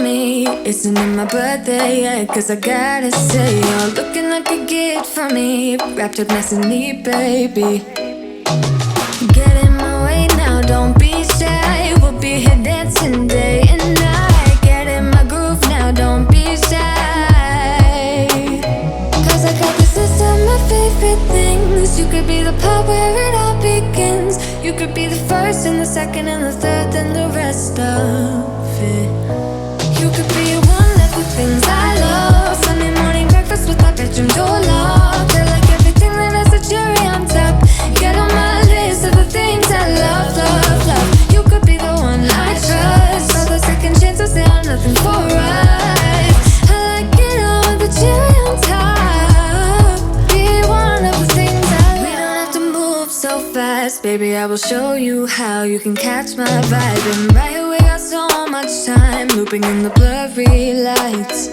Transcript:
me. Isn't it my birthday yet? Cause I gotta say, you're looking like a gift for me, wrapped up nice and neat, baby. Get in my way now, don't be shy. We'll be here dancing day and night. Get in my groove now, don't be shy. Cause I got this list of my favorite things. You could be the part where it all begins. You could be the first and the second and the third and the rest of it. You could be one of the things I love. Sunday morning breakfast with our bedroom door locked. I like everything that has a cherry on top. Get on my list of the things I love, love, love. You could be the one I trust. All the second chances, they are nothing for us. I like it all with the cherry on top. Be one of the things I love. We don't have to move so fast, baby, I will show you how you can catch my vibe. And right here we got so much time, looping in the blurry lights.